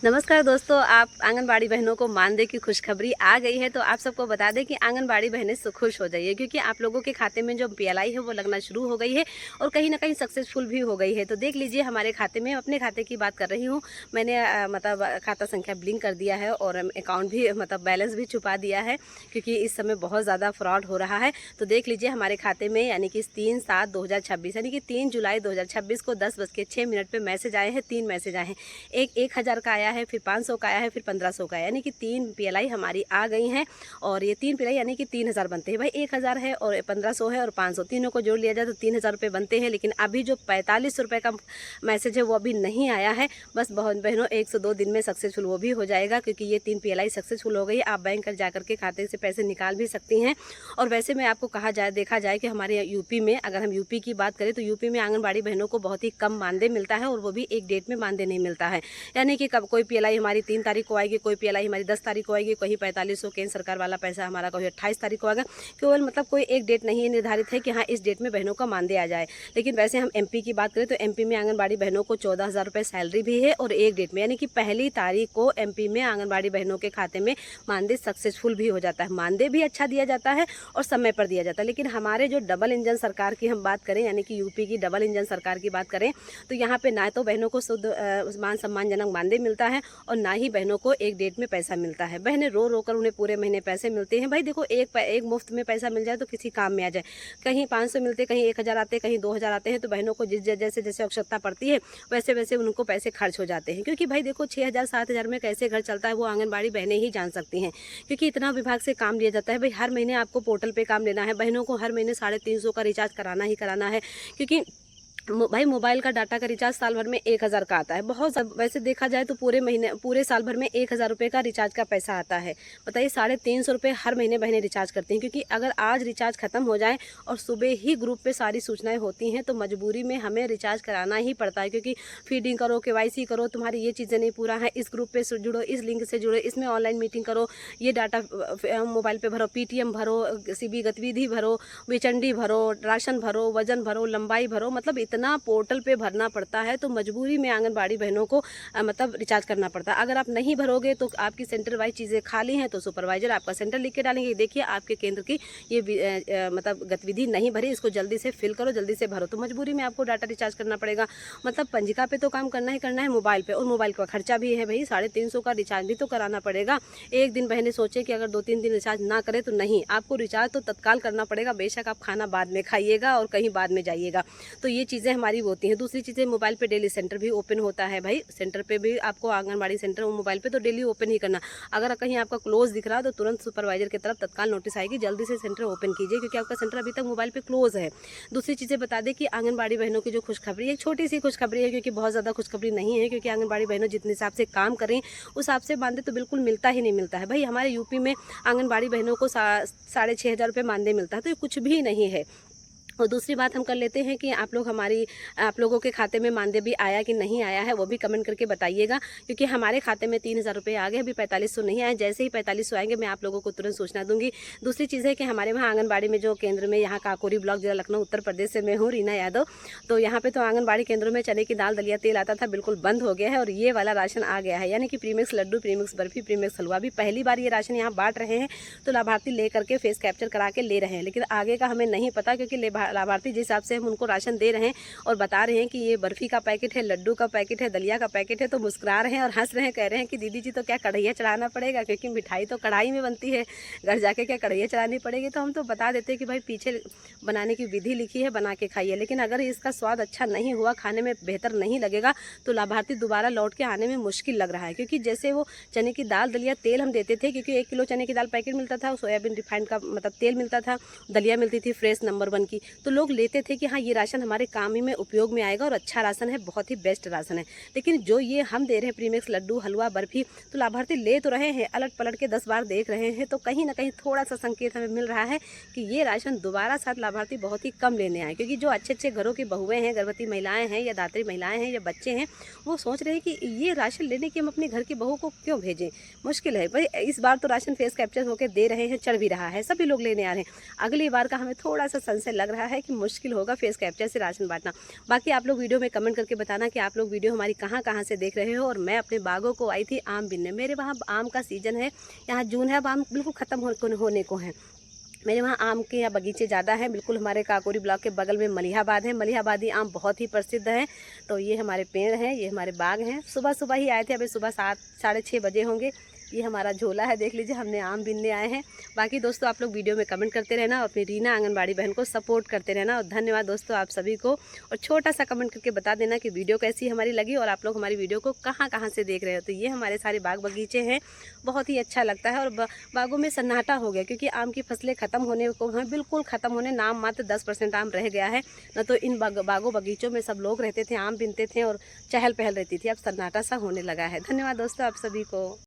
नमस्कार दोस्तों, आप आंगनबाड़ी बहनों को मानदेय की खुशखबरी आ गई है। तो आप सबको बता दें कि आंगनबाड़ी बहनें खुश हो जाइए, क्योंकि आप लोगों के खाते में जो पीएलआई है वो लगना शुरू हो गई है और कहीं ना कहीं सक्सेसफुल भी हो गई है। तो देख लीजिए हमारे खाते में, अपने खाते की बात कर रही हूँ मैंने, मतलब खाता संख्या ब्लिंक कर दिया है और अकाउंट भी मतलब बैलेंस भी छुपा दिया है, क्योंकि इस समय बहुत ज़्यादा फ्रॉड हो रहा है। तो देख लीजिए हमारे खाते में, यानी कि 3/7/2026 यानी कि 3 जुलाई 2026 को 10:06 पर मैसेज आए हैं। 3 मैसेज आए हैं, एक 1000 का आया है, फिर 500 का आया है, फिर 1500 का, यानी कि 3 पीएलआई हमारी आ गई हैं। और ये 3 पीएलआई यानी कि 3000 बनते हैं भाई। 1000 है और 1500 है और 500, तीनों को जोड़ लिया जाए तो 3000 रुपये बनते हैं। लेकिन अभी जो 45 रुपये का मैसेज है वो अभी नहीं आया है। बस बहनों 102 दिन में सक्सेसफुल वो भी हो जाएगा, क्योंकि ये 3 पीएलआई सक्सेसफुल हो गई। आप बैंक कर जाकर के खाते से पैसे निकाल भी सकती हैं। और वैसे में आपको देखा जाए कि हमारे यूपी में, अगर हम यूपी की बात करें तो यूपी में आंगनबाड़ी बहनों को बहुत ही कम मानदेय मिलता है, और वो भी एक डेट में मानदेय नहीं मिलता है। यानी कि कब कोई पीएलआई हमारी 3 तारीख को आएगी, कोई पीएलआई हमारी 10 तारीख को आएगी, कहीं 4500 केंद्र सरकार वाला पैसा हमारा कहीं 28 तारीख को आएगा। केवल मतलब कोई एक डेट नहीं निर्धारित है कि हाँ इस डेट में बहनों का मानदेय आ जाए। लेकिन वैसे हम एमपी की बात करें तो एमपी में आंगनबाड़ी बहनों को 14,000 रुपये सैलरी भी है, और एक डेट में यानी कि पहली तारीख को एमपी में आंगनबाड़ी बहनों के खाते में मानदेय सक्सेसफुल भी हो जाता है। मानदेय भी अच्छा दिया जाता है और समय पर दिया जाता है। लेकिन हमारे जो डबल इंजन सरकार की हम बात करें, यानी कि यूपी की डबल इंजन सरकार की बात करें, तो यहाँ पे ना तो बहनों को शुद्ध मान सम्मानजनक मानदेय मिलता है और ना ही बहनों को एक डेट में पैसा मिलता है। बहनें रो रो कर उन्हें पूरे महीने पैसे मिलते हैं। भाई देखो, एक मुफ्त में पैसा मिल जाए तो किसी काम में आ जाए। कहीं 500 मिलते, कहीं 1000 आते, कहीं 2000 आते हैं, तो बहनों को जैसे जैसे आवश्यकता पड़ती है वैसे वैसे उनको पैसे खर्च हो जाते हैं। क्योंकि भाई देखो, 6000 7000 में कैसे घर चलता है वो आंगनबाड़ी बहनें ही जान सकती हैं, क्योंकि इतना विभाग से काम लिया जाता है। भाई हर महीने आपको पोर्टल पे काम लेना है, बहनों को हर महीने 350 का रिचार्ज कराना ही कराना है। क्योंकि भाई मोबाइल का डाटा का रिचार्ज साल भर में 1000 का आता है। बहुत वैसे देखा जाए तो पूरे साल भर में 1000 रुपये का रिचार्ज का पैसा आता है। बताइए, 350 रुपये हर महीने बहनें रिचार्ज करती हैं। क्योंकि अगर आज रिचार्ज खत्म हो जाए और सुबह ही ग्रुप पे सारी सूचनाएं होती हैं तो मजबूरी में हमें रिचार्ज कराना ही पड़ता है। क्योंकि फीडिंग करो, केवाईसी करो, तुम्हारी ये चीज़ें नहीं पूरा है, इस ग्रुप पे जुड़ो, इस लिंक से जुड़ो, इसमें ऑनलाइन मीटिंग करो, ये डाटा मोबाइल पे भरो, पीटीएम भरो, सीबी गतिविधि भरो, विचंडी भरो, राशन भरो, वजन भरो, लंबाई भरो, मतलब इतना पोर्टल पे भरना पड़ता है। तो मजबूरी में आंगनबाड़ी बहनों को मतलब रिचार्ज करना पड़ता है। अगर आप नहीं भरोगे तो आपकी सेंटर वाइज चीज़ें खाली हैं तो सुपरवाइजर आपका सेंटर लिख के डालेंगे, देखिए आपके केंद्र की ये मतलब गतिविधि नहीं भरी, इसको जल्दी से फिल करो, जल्दी से भरो। तो मजबूरी में आपको डाटा रिचार्ज करना पड़ेगा। मतलब पंजिका पे तो काम करना ही करना है, मोबाइल पे, और मोबाइल का खर्चा भी है भाई। 350 का रिचार्ज भी तो कराना पड़ेगा। एक दिन बहनें सोचे कि अगर 2-3 दिन रिचार्ज ना करे तो नहीं, आपको रिचार्ज तो तत्काल करना पड़ेगा। बेशक आप खाना बाद में खाइएगा और कहीं बाद में जाइएगा। तो ये चीज़ें हमारी होती हैं। दूसरी चीज़ें, मोबाइल पे डेली सेंटर भी ओपन होता है भाई। सेंटर पे भी आपको आंगनबाड़ी सेंटर मोबाइल पे तो डेली ओपन ही करना। अगर कहीं आपका क्लोज दिख रहा है तो तुरंत सुपरवाइजर की तरफ तत्काल नोटिस आएगी, जल्दी से सेंटर ओपन कीजिए, क्योंकि आपका सेंटर अभी तक मोबाइल पे क्लोज है। दूसरी चीज़ें बता दें कि आंगनबाड़ी बहनों की जो खुशखबरी है, एक छोटी सी खुशखबरी है, क्योंकि बहुत ज़्यादा खुशखबरी नहीं है। क्योंकि आंगनबाड़ी बहनों जितने हिसाब से काम करें उस हिसाब से मानदेय तो बिल्कुल मिलता ही नहीं मिलता है भाई। हमारे यूपी में आंगनबाड़ी बहनों को 6500 रुपये मानदेय मिलता है, तो ये कुछ भी नहीं है। और दूसरी बात हम कर लेते हैं कि आप लोगों के खाते में मानदेय भी आया कि नहीं आया है, वो भी कमेंट करके बताइएगा। क्योंकि हमारे खाते में 3000 रुपये आ गए, अभी 4500 नहीं आए। जैसे ही 4500 आएंगे मैं आप लोगों को तुरंत सूचना दूंगी। दूसरी चीज़ है कि हमारे वहाँ आंगनबाड़ी में जो केंद्र में, यहाँ काकोरी ब्लॉक जिला लखनऊ उत्तर प्रदेश से मैं हूँ, रीना यादव। तो यहाँ पे तो आंगनबाड़ी केंद्रों में चने की दाल, दलिया, तेल आता था, बिल्कुल बंद हो गया है और ये वाला राशन आ गया है। यानी कि premix laddu, premix barfi, premix halwa भी पहली बार ये राशन यहाँ बांट रहे हैं। तो लाभार्थी ले करके फेस कैप्चर करा के ले रहे हैं। लेकिन आगे का हमें नहीं पता, क्योंकि लाभार्थी जिस हिसाब से हम उनको राशन दे रहे हैं और बता रहे हैं कि ये बर्फी का पैकेट है, लड्डू का पैकेट है, दलिया का पैकेट है, तो मुस्कुरा रहे हैं और हंस रहे हैं, कह रहे हैं कि दीदी जी तो क्या कढ़ैया चढ़ाना पड़ेगा, क्योंकि मिठाई तो कढ़ाई में बनती है, घर जाके क्या कढ़ैया चढ़ानी पड़ेगी। तो हम तो बता देते हैं कि भाई पीछे बनाने की विधि लिखी है, बना के खाइए। लेकिन अगर इसका स्वाद अच्छा नहीं हुआ, खाने में बेहतर नहीं लगेगा, तो लाभार्थी दोबारा लौट के आने में मुश्किल लग रहा है। क्योंकि जैसे वो चने की दाल, दलिया, तेल हम देते थे, क्योंकि 1 किलो चने की दाल पैकेट मिलता था, सोयाबीन रिफाइंड का मतलब तेल मिलता था, दलिया मिलती थी फ्रेश नंबर 1 की, तो लोग लेते थे कि हाँ ये राशन हमारे काम ही में उपयोग में आएगा और अच्छा राशन है, बहुत ही बेस्ट राशन है। लेकिन जो ये हम दे रहे हैं प्रीमिक्स लड्डू, हलवा, बर्फी, तो लाभार्थी ले तो रहे हैं, अलट पलट के 10 बार देख रहे हैं। तो कहीं ना कहीं थोड़ा सा संकेत हमें मिल रहा है कि ये राशन दोबारा साथ लाभार्थी बहुत ही कम लेने आए। क्योंकि जो अच्छे अच्छे घरों की बहुएं हैं, गर्भवती महिलाएं हैं, या दात्री महिलाएं हैं, या बच्चे हैं, वो सोच रहे हैं कि ये राशन लेने की हम अपने घर की बहू को क्यों भेजें। मुश्किल है भाई। इस बार तो राशन फेस कैप्चर होकर दे रहे हैं, चढ़ भी रहा है, सभी लोग लेने आ रहे हैं। अगली बार का हमें थोड़ा सा संशय लग रहा रहा है कि मुश्किल होगा फेस कैप्चर से राशन बांटना। बाकी आप लोग वीडियो में कमेंट करके बताना कि आप लोग वीडियो हमारी कहाँ कहाँ से देख रहे हो। और मैं अपने बागों को आई थी आम बिनने। मेरे वहाँ आम का सीज़न है, यहाँ जून है, अब आम बिल्कुल ख़त्म होने को हैं। मेरे वहाँ आम के यहाँ बगीचे ज़्यादा हैं। बिल्कुल हमारे काकोरी ब्लॉक के बगल में मलिहाबाद है। मलिहाबादी आम बहुत ही प्रसिद्ध हैं। तो ये हमारे पेड़ हैं, ये हमारे बाग हैं। सुबह सुबह ही आए थे, अभी सुबह 7 साढ़े 6 बजे होंगे। ये हमारा झोला है, देख लीजिए, हमने आम बीनने आए हैं। बाकी दोस्तों आप लोग वीडियो में कमेंट करते रहना और अपनी रीना आंगनबाड़ी बहन को सपोर्ट करते रहना। और धन्यवाद दोस्तों आप सभी को। और छोटा सा कमेंट करके बता देना कि वीडियो कैसी हमारी लगी और आप लोग हमारी वीडियो को कहाँ कहाँ से देख रहे हो। तो ये हमारे सारे बाग बगीचे हैं, बहुत ही अच्छा लगता है। और बागों में सन्नाटा हो गया क्योंकि आम की फसलें ख़त्म होने को हैं, बिल्कुल ख़त्म होने, नाम मात्र 10% आम रह गया है। न तो इन बागों बगीचों में सब लोग रहते थे, आम बीनते थे और चहल पहल रहती थी। अब सन्नाटा सा होने लगा है। धन्यवाद दोस्तों आप सभी को।